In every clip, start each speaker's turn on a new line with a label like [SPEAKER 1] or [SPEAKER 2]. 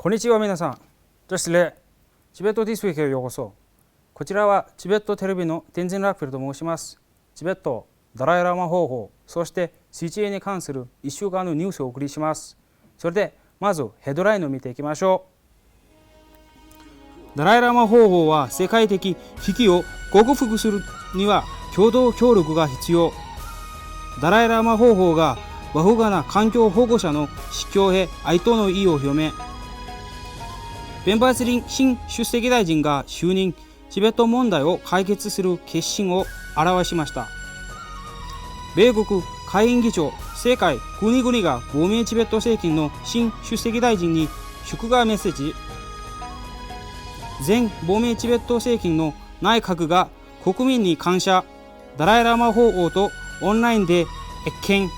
[SPEAKER 1] こんにちは皆さん。そしてチベットディスウィークへようこそ。こちらはチベットテレビのテンジン・ラックフィルと申します。チベット、ダライラマ方法、そして CGA に関する1週間のニュースをお送りします。それでまずヘッドラインを見ていきましょう。ダライラマ方法は世界的危機を克服するには共同協力が必要。ダライラマ方法が和風な環境保護者の司教へ哀悼の意を表明。ペンバーツリン新出席大臣が就任、チベット問題を解決する決心を表しました。米国下院議長、世界国々が亡命チベット政権の新出席大臣に祝賀メッセージ。前亡命チベット政権の内閣が国民に感謝。ダライラマ法王とオンラインで謁見。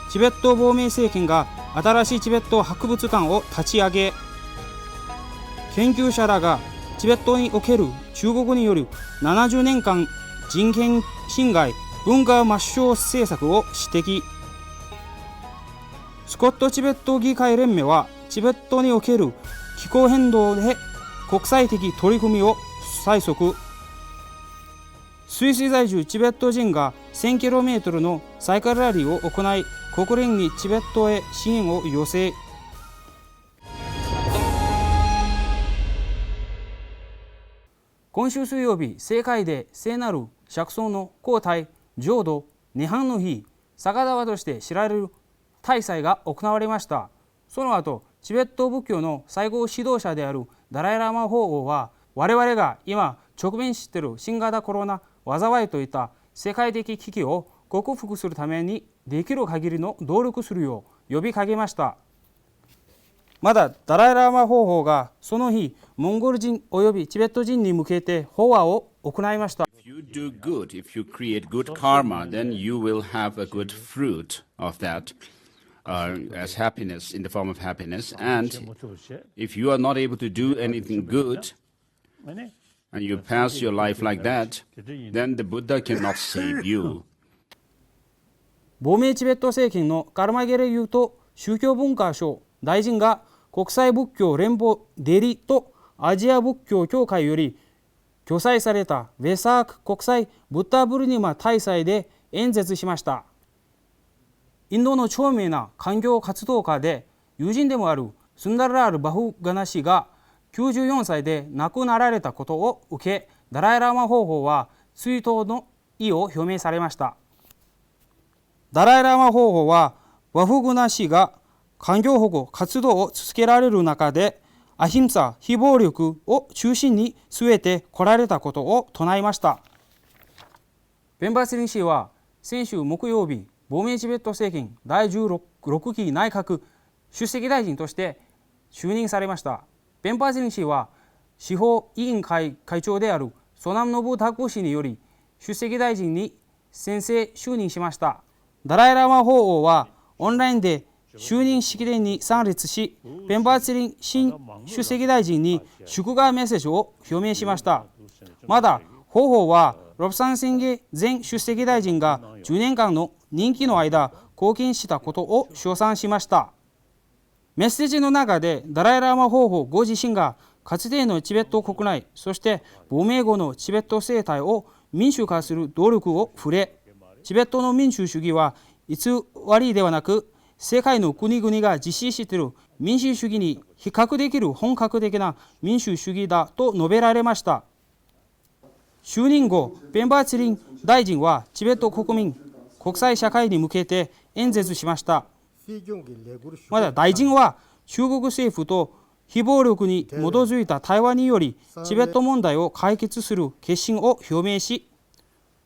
[SPEAKER 1] チベット亡命政権が新しいチベット博物館を立ち上げ、研究者らがチベットにおける中国による70年間人権侵害、文化抹消政策を指摘。スコットチベット議会連盟はチベットにおける気候変動で国際的取り組みを催促。スイス在住チベット人が 1000km のサイクルラリーを行い、国連にチベットへ支援を要請。今週水曜日、世界で聖なる釈尊の皇太浄土涅槃の日、逆玉として知られる大祭が行われました。その後、チベット仏教の最高指導者であるダライラマ法王は、我々が今直面している新型コロナ災いといった世界的危機を克服するためにできる限りの努力するよう呼びかけました。またダライラマ法王がその日、モンゴル人およびチベット人に向けて法話を行いました。
[SPEAKER 2] If you do good, if you create good karma, then you will have a good fruit of that as happiness, in the form of happiness. And if you are not able to do anything good, and you pass your life like that, then the Buddha cannot save you.
[SPEAKER 1] 亡命チベット政権のカルマゲレユと宗教文化省大臣が国際仏教連邦デリとアジア仏教協会より許催されたウェサーク国際ブッダブルニマ大祭で演説しました。インドの著名な環境活動家で友人でもあるスンダラール・バフガナ氏が94歳で亡くなられたことを受け、ダライラマ法王は追悼の意を表明されました。ダライラマ法王はバフガナ氏が環境保護活動を続けられる中で、アヒンサ、非暴力を中心に据えてこられたことを唱えました。ペンバースリン氏は先週木曜日、亡命チベット政権第16期内閣出席大臣として就任されました。ペンバースリン氏は司法委員会会長であるソナム・ノブタク氏により出席大臣に宣誓就任しました。ダライラマ法王はオンラインで就任式典に参列し、ペンバーツリン新出席大臣に祝賀メッセージを表明しました。また、法王はロブサン・センゲ前出席大臣が10年間の任期の間貢献したことを称賛しました。メッセージの中でダライラマ法王ご自身がかつてのチベット国内、そして亡命後のチベット生態を民主化する努力を触れ、チベットの民主主義は偽りではなく、世界の国々が実施している民主主義に比較できる本格的な民主主義だと述べられました。就任後、ペンバーツリン大臣はチベット国民、国際社会に向けて演説しました。また大臣は中国政府と非暴力に基づいた対話によりチベット問題を解決する決心を表明し、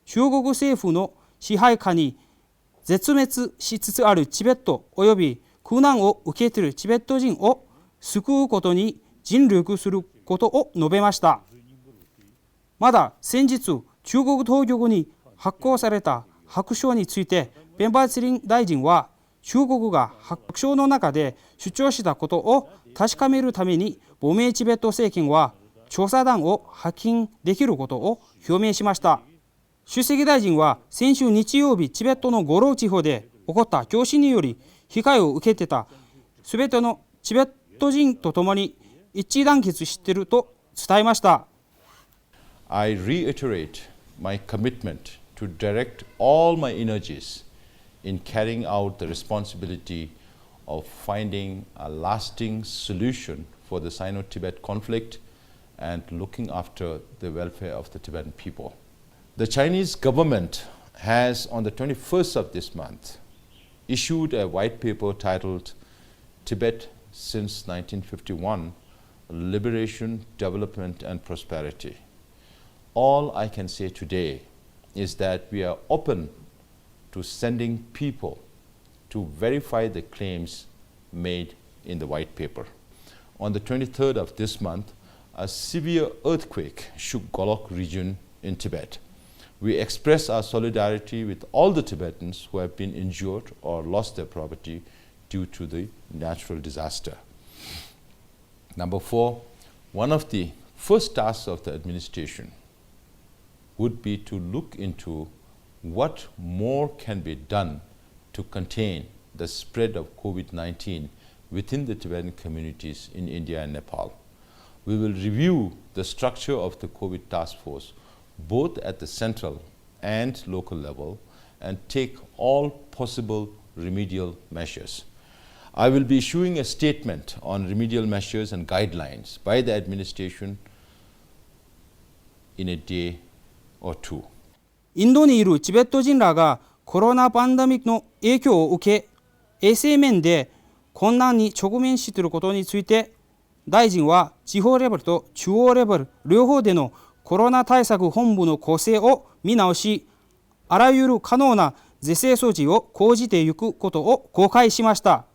[SPEAKER 1] 中国政府の支配下に絶滅しつつあるチベットおよび苦難を受けているチベット人を救うことに尽力することを述べました。また先日、中国当局に発行された白書についてペンバーツリン大臣は、中国が白書の中で主張したことを確かめるために亡命チベット政権は調査団を派遣できることを表明しました。出席大臣は先週日曜日、チベットのゴロー地方で起こった教師により被害を受けてたすべてのチベット人と共に一致団結していると伝えました。
[SPEAKER 3] I reiterate my commitment to direct all my energies in carrying out the responsibility of finding a lasting solution for the Sino-Tibet conflict and looking after the welfare of the Tibetan people. The Chinese government has, on the 21st of this month, issued a white paper titled Tibet since 1951, Liberation, Development and Prosperity. All I can say today is that we are open to sending people to verify the claims made in the white paper. On the 23rd of this month, a severe earthquake shook Golok region in Tibet. We express our solidarity with all the Tibetans who have been injured or lost their property due to the natural disaster. Number 4, one of the first tasks of the administration would be to look into what more can be done to contain the spread of COVID-19 within the Tibetan communities in India and Nepal. We will review the structure of the COVID task force both at the central and local level and take all possible remedial measures. I will be issuing a statement on remedial measures and guidelines by the administration in a day or two.
[SPEAKER 1] インドにいるチベット人らがコロナパンデミックの影響を受け、衛生面で困難に直面していることについて、大臣は地方レベルと中央レベル両方でのコロナ対策本部の構成を見直し、あらゆる可能な是正措置を講じていくことを公開しました。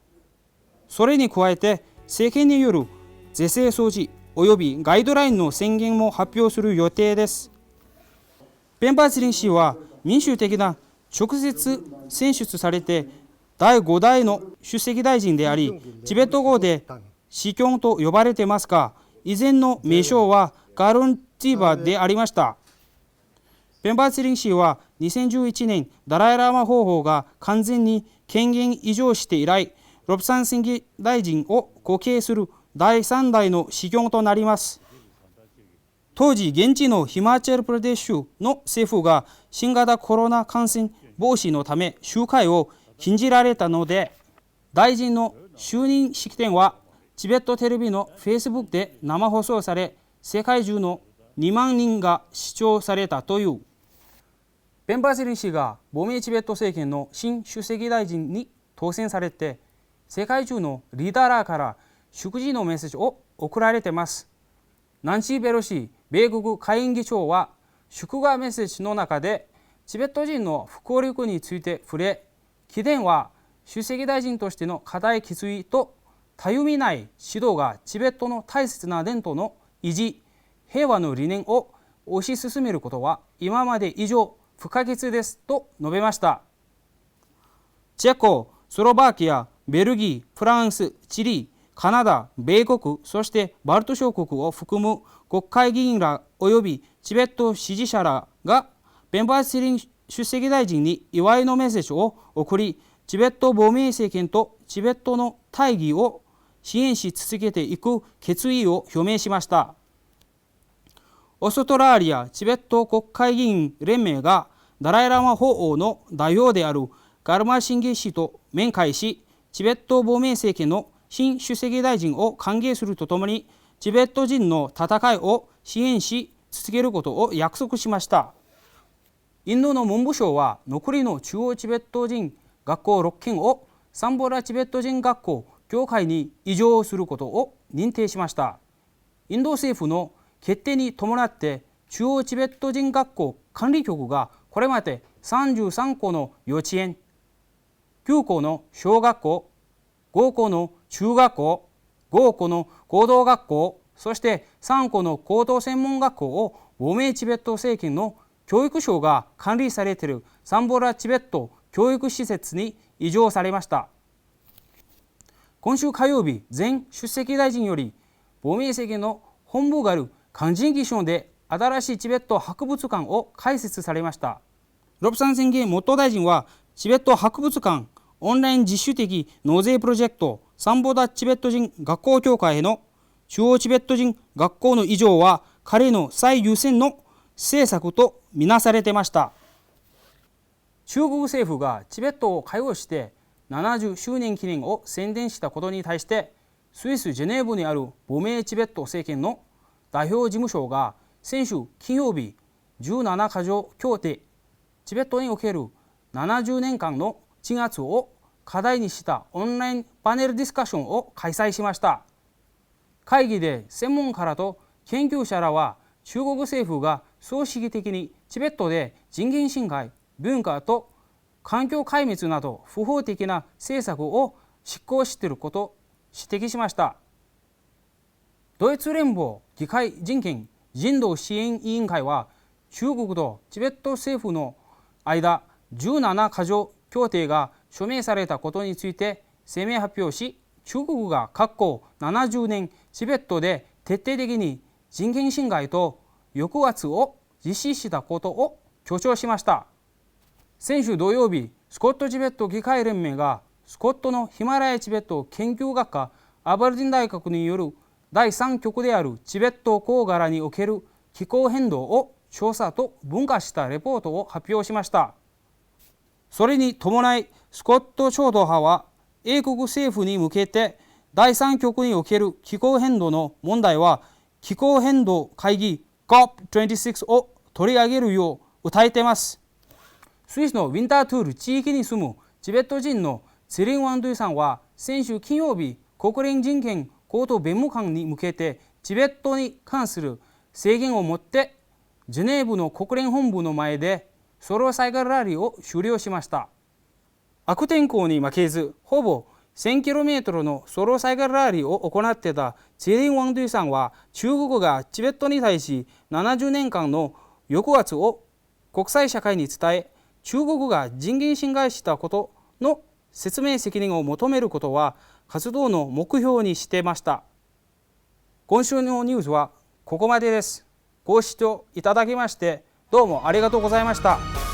[SPEAKER 1] それに加えて、政権による是正措置及びガイドラインの宣言も発表する予定です。ペンパーツリン氏は民主的な直接選出されて第5代の出席大臣であり、チベット語で司教と呼ばれていますが、以前の名称はガルンティバでありました。ペンパーツリン氏は2011年ダライラマ法皇が完全に権限移譲して以来、ロプサン宣言大臣を後継する第3代の司教となります。当時、現地のヒマーチェルプラデシュの政府が新型コロナ感染防止のため集会を禁じられたので、大臣の就任式典はチベットテレビの Facebook で生放送され、世界中の2万人が視聴されたという。ペンパーツリン氏が亡命チベット政権の新主席大臣に当選されて、世界中のリーダーらから祝辞のメッセージを送られています。ナンシー・ペロシ米国下院議長は祝賀メッセージの中でチベット人の復興力について触れ、貴殿は主席大臣としての固い決意とたゆみない指導がチベットの大切な伝統の維持、平和の理念を推し進めることは今まで以上不可欠ですと述べました。チェコ、スロバキア、ベルギー、フランス、チリ、カナダ、米国、そしてバルト諸国を含む国会議員ら及びチベット支持者らがペンパーツリン出席大臣に祝いのメッセージを送り、チベット亡命政権とチベットの大義を支援し続けていく決意を表明しました。オーストラリアチベット国会議員連盟がダライラマ法王の代表であるガルマシンゲ氏と面会し、チベット亡命政権の新主席大臣を歓迎するとともに、チベット人の戦いを支援し続けることを約束しました。インドの文部省は残りの中央チベット人学校6県をサンボラチベット人学校協会に移譲することを認定しました。インド政府の決定に伴って中央チベット人学校管理局がこれまで33校の幼稚園、9校の小学校、5校の中学校、5校の高等学校、そして3校の高等専門学校を亡命チベット政権の教育省が管理されているサンボラチベット教育施設に移譲されました。今週火曜日、前出席大臣より亡命政権の本部があるカンジンギ省で新しいチベット博物館を開設されました。ロプサン宣言元大臣はチベット博物館オンライン自主的納税プロジェクトサンボダチベット人学校協会への中央チベット人学校の以上は彼の最優先の政策とみなされていました。中国政府がチベットを開放して70周年記念を宣伝したことに対して、スイス・ジュネーブにある亡命チベット政権の代表事務所が先週金曜日、17か条協定チベットにおける70年間の鎮圧を課題にしたオンラインパネルディスカッションを開催しました。会議で専門家らと研究者らは、中国政府が組織的にチベットで人権侵害、文化と環境壊滅など不法的な政策を執行していることを指摘しました。ドイツ連邦議会人権人道支援委員会は、中国とチベット政府の間17か条協定が署名されたことについて声明発表し、中国が過去70年チベットで徹底的に人権侵害と抑圧を実施したことを強調しました。先週土曜日、スコットチベット議会連盟がスコットのヒマラヤチベット研究学科アバルディン大学による第3局であるチベット鉱柄における気候変動を調査と分化したレポートを発表しました。それに伴い、スコット超党派は英国政府に向けて第3局における気候変動の問題は気候変動会議 COP26 を取り上げるよう訴えています。スイスのウィンタートゥール地域に住むチベット人のツェリン・ワンドゥイさんは、先週金曜日、国連人権高等弁務官に向けてチベットに関する制限を持ってジュネーブの国連本部の前でソロサイクルラリーを終了しました。悪天候に負けず、ほぼ 1000km のソロサイクルラリーを行っていたツェリン・ワンドゥイさんは、中国がチベットに対し70年間の抑圧を国際社会に伝え、中国が人権侵害したことの説明責任を求めることは活動の目標にしていました。今週のニュースはここまでです。ご視聴いただきましてどうもありがとうございました。